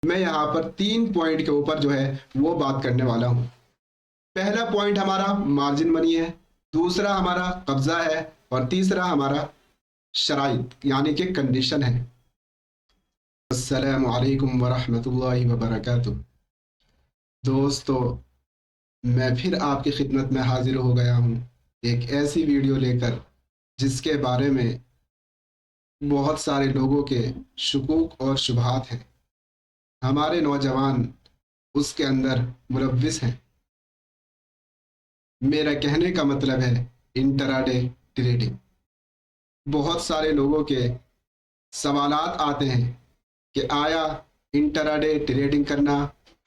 मैं यहाँ पर 3 पॉइंट के ऊपर जो है वो बात करने वाला हूँ। पहला पॉइंट हमारा मार्जिन मनी है, दूसरा हमारा कब्जा है और तीसरा हमारा शराइत यानी कि कंडीशन है। अस्सलामु अलैकुम वरहमतुल्लाहि वबरकातुह। दोस्तों, मैं फिर आपकी खिदमत में हाजिर हो गया हूँ एक ऐसी वीडियो लेकर जिसके बारे में बहुत सारे लोगों के शुकूक और शुबहात हैं। हमारे नौजवान उसके अंदर मुलव्विस हैं। मेरा कहने का मतलब है इंटराडे ट्रेडिंग। बहुत सारे लोगों के सवालात आते हैं कि आया इंटराडे ट्रेडिंग करना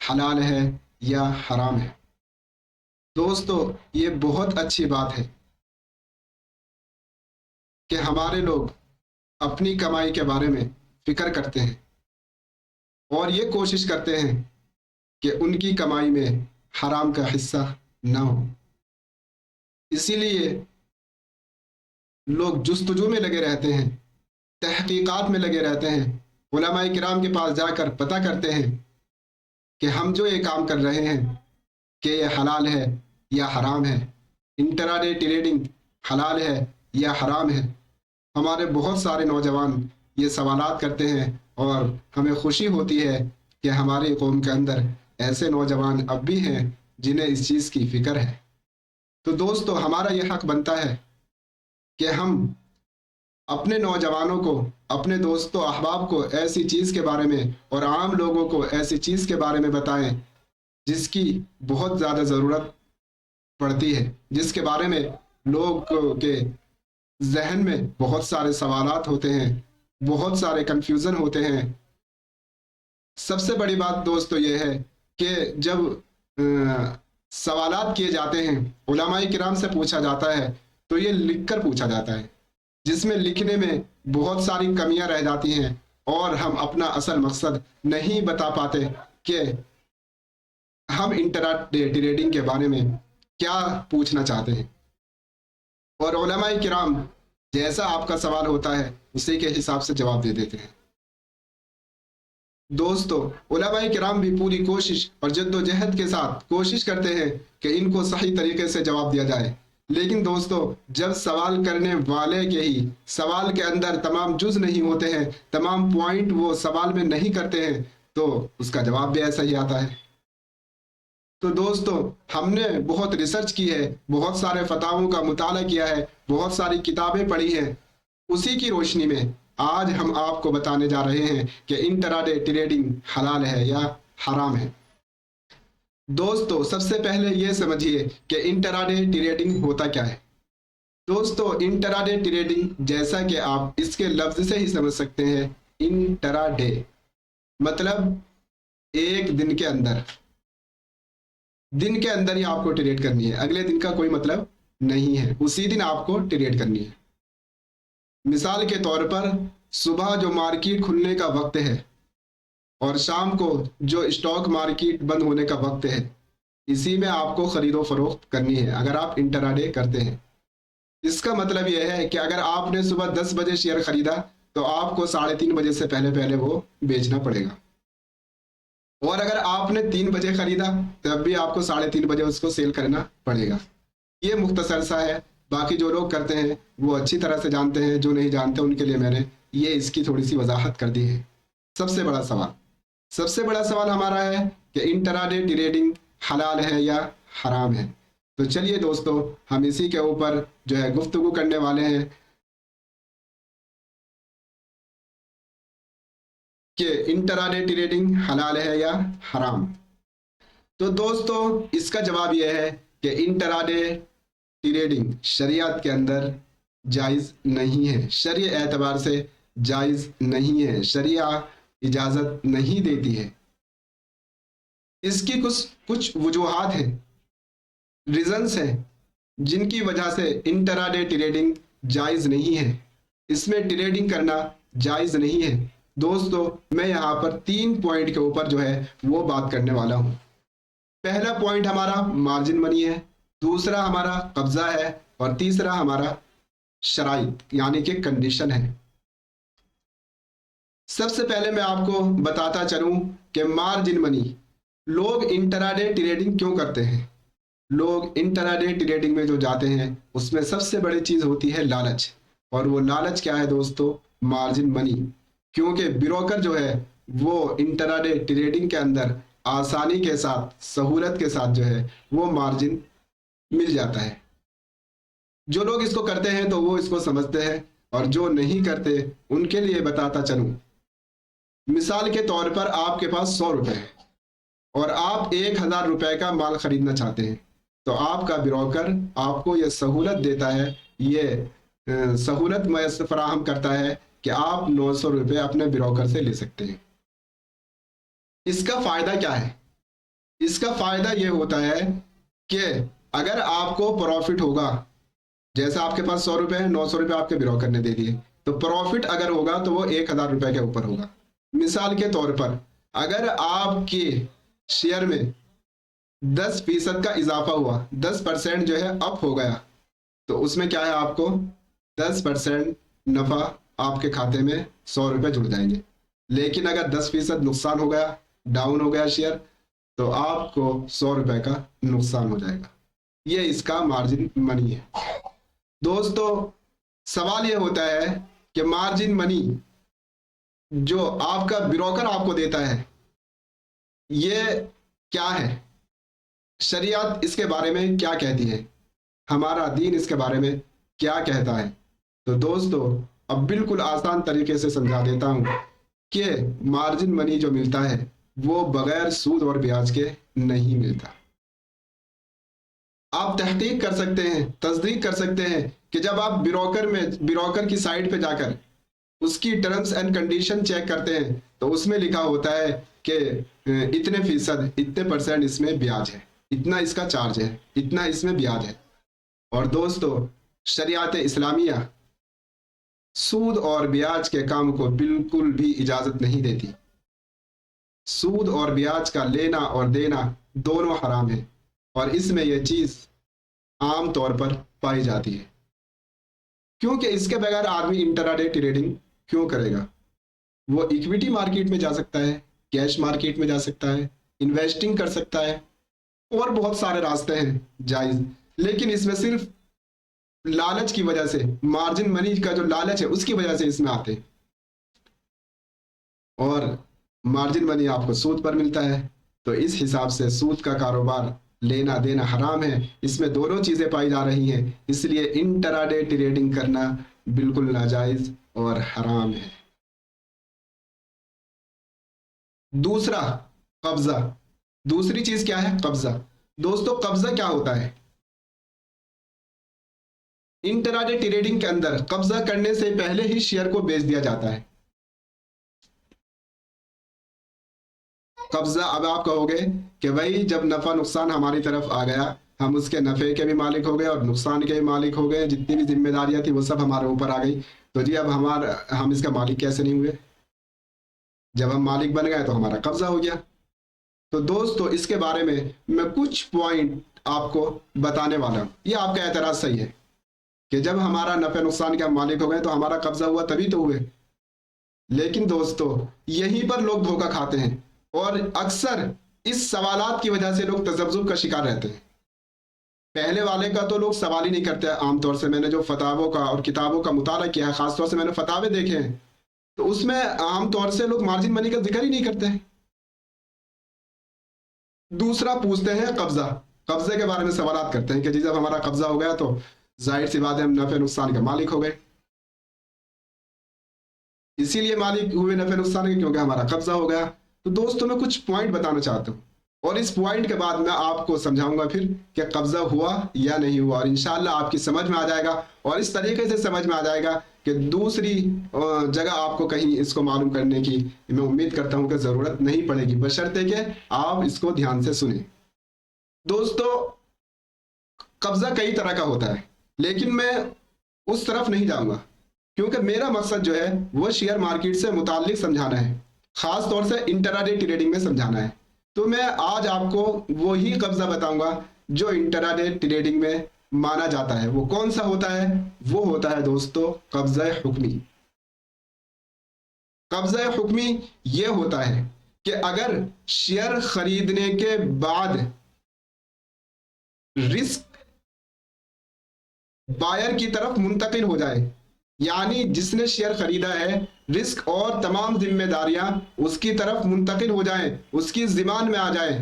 हलाल है या हराम है। दोस्तों, ये बहुत अच्छी बात है कि हमारे लोग अपनी कमाई के बारे में फिक्र करते हैं और ये कोशिश करते हैं कि उनकी कमाई में हराम का हिस्सा ना हो। इसीलिए लोग जुस्तजू में लगे रहते हैं, तहकीकात में लगे रहते हैं, उलमाए किराम के पास जाकर पता करते हैं कि हम जो ये काम कर रहे हैं कि ये हलाल है या हराम है, इंटराडे ट्रेडिंग हलाल है या हराम है। हमारे बहुत सारे नौजवान ये सवालात करते हैं और हमें खुशी होती है कि हमारी कौम के अंदर ऐसे नौजवान अब भी हैं जिन्हें इस चीज़ की फ़िक्र है। तो दोस्तों, हमारा ये हक बनता है कि हम अपने नौजवानों को, अपने दोस्तों अहबाब को ऐसी चीज़ के बारे में और आम लोगों को ऐसी चीज़ के बारे में बताएं जिसकी बहुत ज़्यादा ज़रूरत पड़ती है, जिसके बारे में लोग के जहन में बहुत सारे सवालात होते हैं, बहुत सारे कंफ्यूजन होते हैं। सबसे बड़ी बात दोस्तों ये है कि जब सवालात किए जाते हैं, उलमाए किराम से पूछा जाता है, तो ये लिखकर पूछा जाता है, जिसमें लिखने में बहुत सारी कमियां रह जाती हैं और हम अपना असल मकसद नहीं बता पाते कि हम इंटरनेट ट्रेडिंग के बारे में क्या पूछना चाहते हैं। और उलमाए किराम जैसा आपका सवाल होता है उसी के हिसाब से जवाब दे देते हैं। दोस्तों, उलमाए किराम भी पूरी कोशिश और जद्दोजहद के साथ कोशिश करते हैं कि इनको सही तरीके से जवाब दिया जाए। लेकिन दोस्तों, जब सवाल करने वाले के ही सवाल के अंदर तमाम जुज़ नहीं होते हैं, तमाम पॉइंट वो सवाल में नहीं करते हैं, तो उसका जवाब भी ऐसा ही आता है। तो दोस्तों, हमने बहुत रिसर्च की है, बहुत सारे फतावों का मुताला किया है, बहुत सारी किताबें पढ़ी हैं। उसी की रोशनी में आज हम आपको बताने जा रहे हैं कि इंटराडे ट्रेडिंग हलाल है या हराम है। दोस्तों, सबसे पहले ये समझिए कि इंटराडे ट्रेडिंग होता क्या है। दोस्तों, इंटराडे ट्रेडिंग जैसा कि आप इसके लफ्ज से ही समझ सकते हैं, इंटराडे मतलब एक दिन के अंदर ही आपको ट्रेड करनी है, अगले दिन का कोई मतलब नहीं है, उसी दिन आपको ट्रेड करनी है। मिसाल के तौर पर सुबह जो मार्केट खुलने का वक्त है और शाम को जो स्टॉक मार्केट बंद होने का वक्त है, इसी में आपको खरीदो फरोख्त करनी है अगर आप इंटराडे करते हैं। इसका मतलब यह है कि अगर आपने सुबह 10 बजे शेयर खरीदा तो आपको 3:30 बजे से पहले पहले वो बेचना पड़ेगा, और अगर आपने 3 बजे खरीदा तब भी आपको 3:30 बजे उसको सेल करना पड़ेगा। ये मुख्तसर सा है, बाकी जो लोग करते हैं वो अच्छी तरह से जानते हैं, जो नहीं जानते उनके लिए मैंने ये इसकी थोड़ी सी वजाहत कर दी है। सबसे बड़ा सवाल हमारा है कि इंटराडे ट्रेडिंग हलाल है या हराम है। तो चलिए दोस्तों, हम इसी के ऊपर जो है गुफ्तगू करने वाले हैं कि इंटराडे ट्रेडिंग हलाल है या हराम। तो दोस्तों, इसका जवाब यह है कि इंटराडे ट्रेडिंग शरीयत के अंदर जायज़ नहीं है, शरीय एतबार से जायज़ नहीं है, शरीया इजाज़त नहीं देती है। इसकी कुछ वजूहात हैं, रीजंस हैं, जिनकी वजह से इंटराडे ट्रेडिंग जायज़ नहीं है, इसमें ट्रेडिंग करना जायज़ नहीं है। दोस्तों, मैं यहाँ पर 3 पॉइंट के ऊपर जो है वो बात करने वाला हूँ। पहला पॉइंट हमारा मार्जिन मनी है, दूसरा हमारा कब्जा है और तीसरा हमारा शराइत यानी कि कंडीशन है। सबसे पहले मैं आपको बताता चलूं कि मार्जिन मनी, लोग इंट्राडे ट्रेडिंग क्यों करते हैं। लोग इंट्राडे ट्रेडिंग में जो जाते हैं उसमें सबसे बड़ी चीज होती है लालच। और वो लालच क्या है दोस्तों? Margin money. क्योंकि ब्रोकर जो है वो इंट्राडे ट्रेडिंग के अंदर आसानी के साथ, सहूलत के साथ जो है वो मार्जिन मिल जाता है। जो लोग इसको करते हैं तो वो इसको समझते हैं, और जो नहीं करते उनके लिए बताता चलूं। मिसाल के तौर पर आपके पास 100 रुपए है और आप 1000 रुपए का माल खरीदना चाहते हैं, तो आपका ब्रोकर आपको यह सहूलत देता है, ये सहूलत फराहम करता है कि आप 900 रुपये अपने ब्रोकर से ले सकते हैं। इसका फायदा क्या है? इसका फायदा ये होता है कि अगर आपको प्रॉफिट होगा, जैसे आपके पास 100 रुपये है, 900 रुपये आपके ब्रोकर ने दे दिए, तो प्रॉफिट अगर होगा तो वो 1000 रुपये के ऊपर होगा। मिसाल के तौर पर अगर आपके शेयर में 10% का इजाफा हुआ, 10% जो है अप हो गया, तो उसमें क्या है, आपको 10% नफा आपके खाते में 100 रुपये जुड़ जाएंगे। लेकिन अगर 10% नुकसान हो गया, डाउन हो गया शेयर, तो आपको 100 रुपये का नुकसान हो जाएगा। ये इसका मार्जिन मनी है। दोस्तों, सवाल ये होता है कि मार्जिन मनी जो आपका ब्रोकर आपको देता है ये क्या है, शरीयत इसके बारे में क्या कहती है, हमारा दीन इसके बारे में क्या कहता है। तो दोस्तों, अब बिल्कुल आसान तरीके से समझा देता हूं कि मार्जिन मनी जो मिलता है वो बगैर सूद और ब्याज के नहीं मिलता। आप तहकीक कर सकते हैं, तस्दीक कर सकते हैं कि जब आप ब्रोकर की साइट पे जाकर उसकी टर्म्स एंड कंडीशन चेक करते हैं तो उसमें लिखा होता है कि इतने फीसद, इतने परसेंट इसमें ब्याज है, इतना इसका चार्ज है, इतना इसमें ब्याज है। और दोस्तों, शरीयत इस्लामिया सूद और ब्याज के काम को बिल्कुल भी इजाजत नहीं देती। सूद और ब्याज का लेना और देना दोनों हराम है, और इसमें यह चीज आम तौर पर पाई जाती है। क्योंकि इसके बगैर आदमी इंट्राडे ट्रेडिंग क्यों करेगा? वो इक्विटी मार्केट में जा सकता है, कैश मार्केट में जा सकता है, इन्वेस्टिंग कर सकता है, और बहुत सारे रास्ते हैं जायज। लेकिन इसमें सिर्फ लालच की वजह से, मार्जिन मनी का जो लालच है उसकी वजह से इसमें आते हैं। और मार्जिन मनी आपको सूद पर मिलता है, तो इस हिसाब से सूद का कारोबार, लेना देना हराम है। इसमें दोनों चीजें पाई जा रही हैं, इसलिए इंट्राडे ट्रेडिंग करना बिल्कुल नाजायज और हराम है। दूसरा, कब्जा। दूसरी चीज क्या है? कब्जा। दोस्तों, कब्जा क्या होता है? इंट्राडे ट्रेडिंग के अंदर कब्जा करने से पहले ही शेयर को बेच दिया जाता है। कब्जा, अब आप कहोगे कि भाई जब नफा नुकसान हमारी तरफ आ गया, हम उसके नफे के भी मालिक हो गए और नुकसान के भी मालिक हो गए, जितनी भी जिम्मेदारियां थी वो सब हमारे ऊपर आ गई, तो जी अब हम इसका मालिक कैसे नहीं हुए? जब हम मालिक बन गए तो हमारा कब्जा हो गया। तो दोस्तों, इसके बारे में मैं कुछ पॉइंट आपको बताने वाला हूं। ये आपका एतराज सही है कि जब हमारा नफे नुकसान के हम मालिक हो गए तो हमारा कब्जा हुआ, तभी तो हुए। लेकिन दोस्तों, यहीं पर लोग धोखा खाते हैं, और अक्सर इस सवालात की वजह से लोग तजब्जुब का शिकार रहते हैं। पहले वाले का तो लोग सवाल ही नहीं करते। आमतौर से मैंने जो फतावों का और किताबों का मुताला किया है, खासतौर से मैंने फतावे देखे हैं, तो उसमें आमतौर से लोग मार्जिन मनी का जिक्र ही नहीं करते हैं। दूसरा पूछते हैं कब्जा, कब्जे के बारे में सवालात करते हैं कि जी जब हमारा कब्जा हो गया तो जाहिर सी बात है हम नफे नुकसान के मालिक हो गए। इसीलिए मालिक हुए नफे नुकसान के, क्योंकि हमारा कब्जा हो गया। तो दोस्तों, मैं कुछ पॉइंट बताना चाहता हूँ, और इस पॉइंट के बाद मैं आपको समझाऊंगा फिर कि कब्जा हुआ या नहीं हुआ, और इंशाल्लाह आपकी समझ में आ जाएगा, और इस तरीके से समझ में आ जाएगा कि दूसरी जगह आपको कहीं इसको मालूम करने की मैं उम्मीद करता हूं कि जरूरत नहीं पड़ेगी, बशर्ते कि आप इसको ध्यान से सुने। दोस्तों, कब्जा कई तरह का होता है, लेकिन मैं उस तरफ नहीं जाऊंगा, क्योंकि मेरा मकसद जो है वो शेयर मार्केट से मुताल्लिक समझाना है, खास तौर से इंट्राडे ट्रेडिंग में समझाना है। तो मैं आज आपको वही कब्जा बताऊंगा जो इंट्राडे ट्रेडिंग में माना जाता है। वो कौन सा होता है? वो होता है दोस्तों कब्जा हुक्मी। कब्ज़ा हुक्मी ये होता है कि अगर शेयर खरीदने के बाद रिस्क बायर की तरफ मुंतकिल हो जाए, यानी जिसने शेयर खरीदा है रिस्क और तमाम जिम्मेदारियां उसकी तरफ मुंतकिल हो जाएं, उसकी जिमान में आ जाए,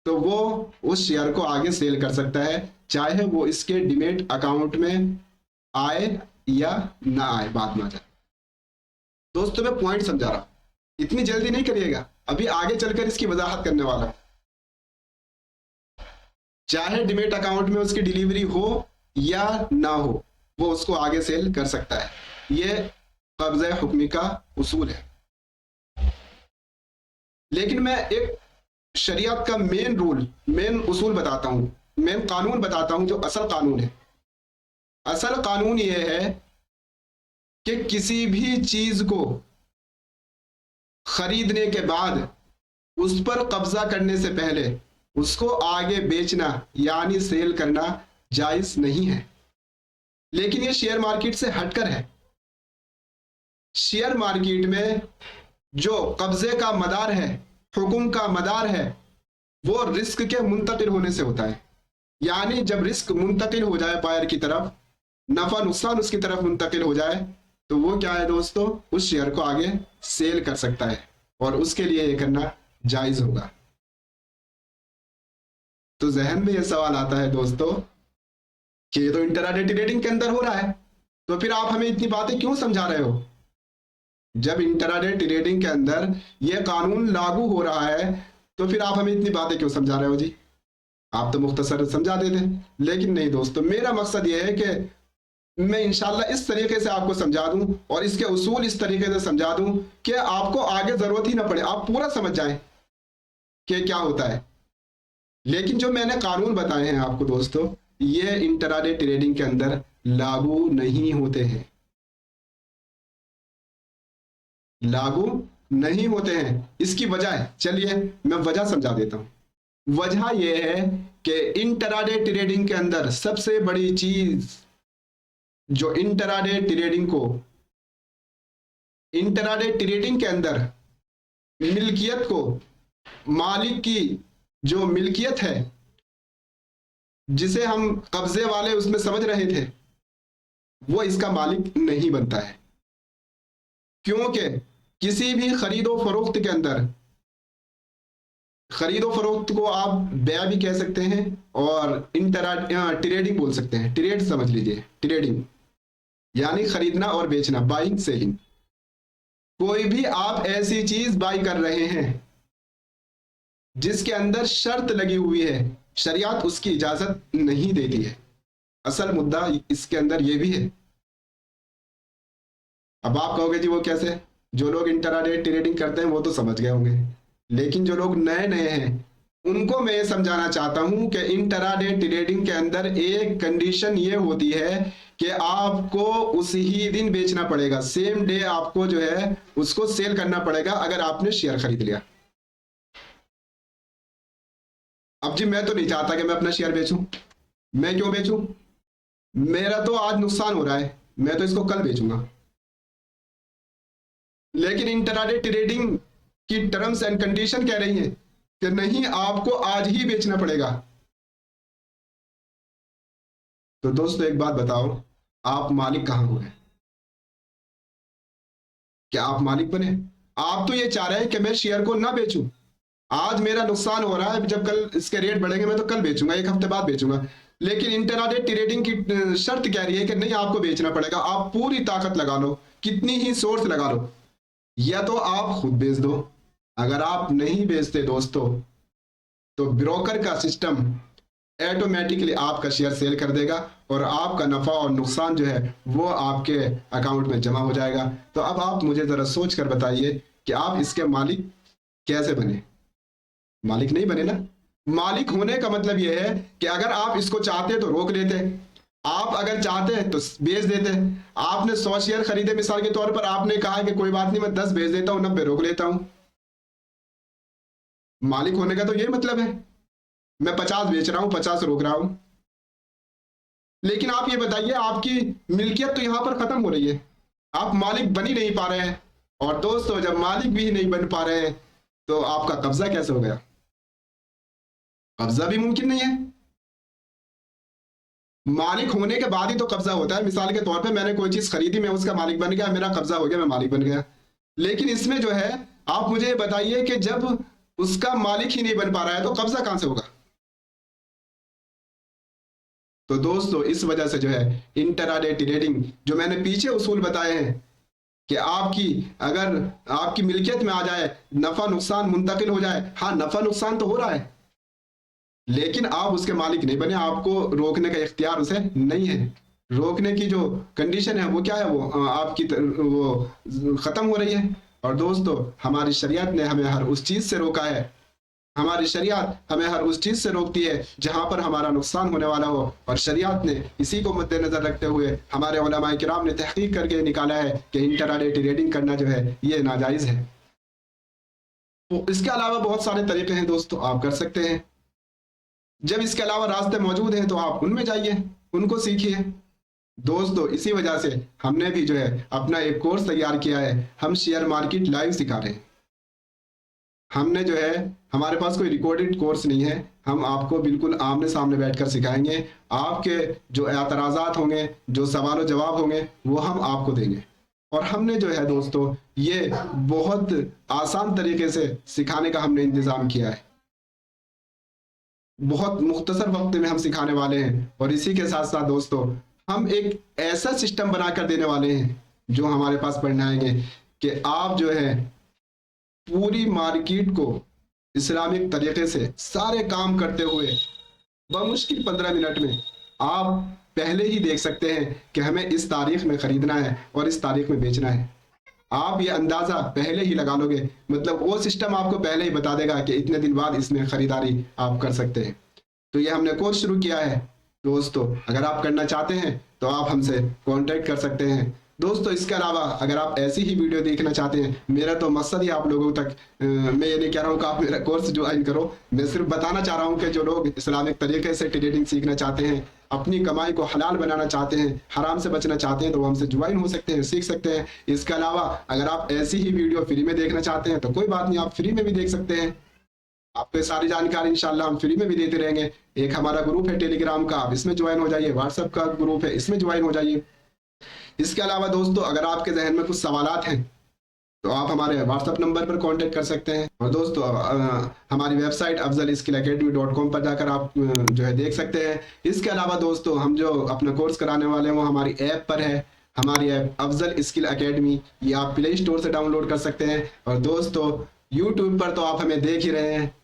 तो वो उस शेयर को आगे सेल कर सकता है, चाहे वो इसके डीमैट अकाउंट में आए या ना आए, बात ना जाए। दोस्तों मैं पॉइंट समझा रहा हूं, इतनी जल्दी नहीं करिएगा, अभी आगे चलकर इसकी वजाहत करने वाला हूं। चाहे डीमैट अकाउंट में उसकी डिलीवरी हो या ना हो, वो उसको आगे सेल कर सकता है। ये कब्ज़ा हुक्मी का उसूल है। लेकिन मैं एक शरीयत का मेन रूल, मेन उसूल बताता हूं, मेन कानून बताता हूं, जो असल कानून है। असल कानून ये है कि किसी भी चीज को खरीदने के बाद उस पर कब्जा करने से पहले उसको आगे बेचना यानी सेल करना जायज नहीं है। लेकिन ये शेयर मार्केट से हटकर है। शेयर मार्केट में जो कब्जे का मदार है, हुक्म का मदार है, वो रिस्क के मुंतकिल होने से होता है। यानी जब रिस्क मुंतकिल हो जाए बायर की तरफ, नफा नुकसान उसकी तरफ मुंतकिल हो जाए, तो वो क्या है दोस्तों, उस शेयर को आगे सेल कर सकता है और उसके लिए ये करना जायज होगा। तो जहन में ये सवाल आता है दोस्तों कि ये तो इंटराडे ट्रेडिंग के अंदर हो रहा है, तो फिर आप हमें इतनी बातें क्यों समझा रहे हो? जब इंटराडे ट्रेडिंग के अंदर ये कानून लागू हो रहा है, तो फिर आप हमें इतनी बातें क्यों समझा रहे हो जी? आप तो मुख्तसर समझा देते। लेकिन नहीं दोस्तों, मेरा मकसद ये है कि मैं इंशाल्लाह इस तरीके से आपको समझा दूं और इसके उसूल इस तरीके से समझा दूं कि आपको आगे जरूरत ही ना पड़े, आप पूरा समझ जाएं कि क्या होता है। लेकिन जो मैंने कानून बताए हैं आपको दोस्तों, ये इंटराडे ट्रेडिंग के अंदर लागू नहीं होते हैं, लागू नहीं होते हैं। इसकी वजह है, चलिए मैं वजह समझा देता हूं। वजह यह है कि इंटराडे ट्रेडिंग के अंदर सबसे बड़ी चीज जो इंटराडे ट्रेडिंग के अंदर मिल्कियत को, मालिक की जो मिल्कियत है जिसे हम कब्जे वाले उसमें समझ रहे थे, वो इसका मालिक नहीं बनता है। क्योंकि किसी भी खरीदो फरोख्त के अंदर, खरीदो फरोख्त को आप बेया भी कह सकते हैं और ट्रेडिंग बोल सकते हैं, ट्रेड समझ लीजिए, ट्रेडिंग यानी खरीदना और बेचना, बाइंग सेलिंग। कोई भी आप ऐसी चीज बाई कर रहे हैं जिसके अंदर शर्त लगी हुई है, शरीयत उसकी इजाजत नहीं देती है। असल मुद्दा इसके अंदर यह भी है। अब आप कहोगे जी वो कैसे? जो लोग इंटराडे ट्रेडिंग करते हैं वो तो समझ गए होंगे, लेकिन जो लोग नए नए हैं उनको मैं ये समझाना चाहता हूं कि इंटराडे ट्रेडिंग के अंदर एक कंडीशन ये होती है कि आपको उस ही दिन बेचना पड़ेगा, सेम डे आपको जो है उसको सेल करना पड़ेगा अगर आपने शेयर खरीद लिया। अब जी मैं तो नहीं चाहता कि मैं अपना शेयर बेचूं, मैं क्यों बेचूं? मेरा तो आज नुकसान हो रहा है, मैं तो इसको कल बेचूंगा। लेकिन इंटराडे ट्रेडिंग की टर्म्स एंड कंडीशन कह रही है कि नहीं, आपको आज ही बेचना पड़ेगा। तो दोस्तों एक बात बताओ, आप मालिक कहां हुए? क्या आप मालिक बने? आप तो ये चाह रहे हैं कि मैं शेयर को ना बेचूं, आज मेरा नुकसान हो रहा है, जब कल इसके रेट बढ़ेंगे मैं तो कल बेचूंगा, एक हफ्ते बाद बेचूंगा। लेकिन इंटराडे ट्रेडिंग की शर्त कह रही है कि नहीं, आपको बेचना पड़ेगा, आप पूरी ताकत लगा लो, कितनी ही सोर्स लगा लो, या तो आप खुद बेच दो। अगर आप नहीं बेचते दोस्तों, तो ब्रोकर का सिस्टम ऑटोमेटिकली आपका शेयर सेल कर देगा और आपका नफा और नुकसान जो है वो आपके अकाउंट में जमा हो जाएगा। तो अब आप मुझे जरा सोच कर बताइए कि आप इसके मालिक कैसे बने? मालिक नहीं बने ना। मालिक होने का मतलब यह है कि अगर आप इसको चाहते तो रोक लेते, आप अगर चाहते तो बेच देते। आपने 100 शेयर खरीदे मिसाल के तौर पर, आपने कहा कि कोई बात नहीं मैं 10 बेच देता हूं, 90 रोक लेता हूं। मालिक होने का तो यही मतलब है, मैं 50 बेच रहा हूं, 50 रोक रहा हूं। लेकिन आप ये बताइए, आपकी मिल्कियत तो यहां पर खत्म हो रही है, आप मालिक बन ही नहीं पा रहे हैं। और दोस्तों जब मालिक भी नहीं बन पा रहे हैं तो आपका कब्जा कैसे हो गया? कब्जा भी मुमकिन नहीं है। मालिक होने के बाद ही तो कब्जा होता है। मिसाल के तौर पे मैंने कोई चीज खरीदी, मैं उसका मालिक बन गया, मेरा कब्जा हो गया, मैं मालिक बन गया। लेकिन इसमें जो है, आप मुझे बताइए कि जब उसका मालिक ही नहीं बन पा रहा है तो कब्जा कहां से होगा? तो दोस्तों इस वजह से जो है इंटराडे ट्रेडिंग, जो मैंने पीछे उसूल बताए हैं कि आपकी अगर आपकी मिल्कियत में आ जाए, नफा नुकसान मुंतकिल हो जाए। हाँ, नफा नुकसान तो हो रहा है, लेकिन आप उसके मालिक नहीं बने, आपको रोकने का इख्तियार उसे नहीं है। रोकने की जो कंडीशन है वो क्या है? वो आपकी वो खत्म हो रही है। और दोस्तों हमारी शरीयत ने हमें हर उस चीज से रोका है। हमारी शरीयत हमें हर उस चीज से रोकती है जहां पर हमारा नुकसान होने वाला हो। और शरीयत ने इसी को मद्देनजर रखते हुए हमारे उलमाए किराम ने तहकीक करके निकाला है कि इंटराडे ट्रेडिंग करना जो है ये नाजायज है। तो इसके अलावा बहुत सारे तरीके हैं दोस्तों, आप कर सकते हैं। जब इसके अलावा रास्ते मौजूद हैं तो आप उनमें जाइए, उनको सीखिए। दोस्तों इसी वजह से हमने भी जो है अपना एक कोर्स तैयार किया है। हम शेयर मार्केट लाइव सिखा रहे हैं। हमने जो है, हमारे पास कोई रिकॉर्डेड कोर्स नहीं है, हम आपको बिल्कुल आमने सामने बैठकर सिखाएंगे। आपके जो एतराज़ात होंगे, जो सवाल जवाब होंगे, वो हम आपको देंगे। और हमने जो है दोस्तों ये बहुत आसान तरीके से सिखाने का हमने इंतज़ाम किया है। बहुत मुख्तसर वक्त में हम सिखाने वाले हैं। और इसी के साथ साथ दोस्तों हम एक ऐसा सिस्टम बनाकर देने वाले हैं जो हमारे पास पढ़ने आएंगे कि आप जो है पूरी मार्केट को इस्लामिक तरीके से सारे काम करते हुए बमुश्किल 15 मिनट में आप पहले ही देख सकते हैं कि हमें इस तारीख में खरीदना है और इस तारीख में बेचना है। आप ये अंदाजा पहले ही लगा लोगे, मतलब वो सिस्टम आपको पहले ही बता देगा कि इतने दिन बाद इसमें खरीदारी आप कर सकते हैं। तो ये हमने कोर्स शुरू किया है दोस्तों, अगर आप करना चाहते हैं तो आप हमसे कांटेक्ट कर सकते हैं। दोस्तों इसके अलावा अगर आप ऐसी ही वीडियो देखना चाहते हैं, मेरा तो मकसद ही आप लोगों तक मैं ये नहीं कह रहा हूँ कि आप मेरा कोर्स ज्वाइन करो, मैं सिर्फ बताना चाह रहा हूँ कि जो लोग इस्लामिक तरीके से ट्रेडिंग सीखना चाहते हैं, अपनी कमाई को हलाल बनाना चाहते हैं, हराम से बचना चाहते हैं, तो वो हमसे ज्वाइन हो सकते हैं, सीख सकते हैं। इसके अलावा अगर आप ऐसी ही वीडियो फ्री में देखना चाहते हैं तो कोई बात नहीं, आप फ्री में भी देख सकते हैं। आपको सारी जानकारी इंशाल्लाह हम फ्री में भी देते रहेंगे। एक हमारा ग्रुप है टेलीग्राम का, आप इसमें ज्वाइन हो जाइए। व्हाट्सएप का ग्रुप है, इसमें ज्वाइन हो जाइए। इसके अलावा दोस्तों अगर आपके जहन में कुछ सवालात हैं तो आप हमारे व्हाट्सएप नंबर पर कांटेक्ट कर सकते हैं। और दोस्तों हमारी वेबसाइट afzalskillacademy.com पर जाकर आप जो है देख सकते हैं। इसके अलावा दोस्तों हम जो अपना कोर्स कराने वाले हैं वो हमारी ऐप पर है। हमारी ऐप अफजल स्किल एकेडमी, ये आप प्ले स्टोर से डाउनलोड कर सकते हैं। और दोस्तों यूट्यूब पर तो आप हमें देख ही रहे हैं,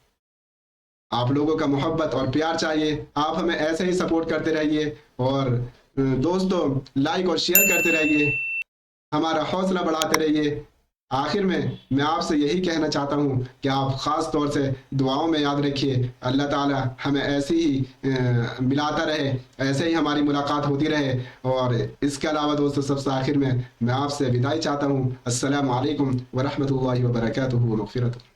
आप लोगों का मोहब्बत और प्यार चाहिए, आप हमें ऐसे ही सपोर्ट करते रहिए। और दोस्तों लाइक और शेयर करते रहिए, हमारा हौसला बढ़ाते रहिए। आखिर में मैं आपसे यही कहना चाहता हूँ कि आप ख़ास तौर से दुआओं में याद रखिए, अल्लाह ताला हमें ऐसे ही मिलाता रहे, ऐसे ही हमारी मुलाकात होती रहे। और इसके अलावा दोस्तों सबसे आखिर में मैं आपसे विदाई चाहता हूँ। अस्सलामु अलैकुम व रहमतुल्लाहि व बरकातुहू व मग़फ़िरतुहू।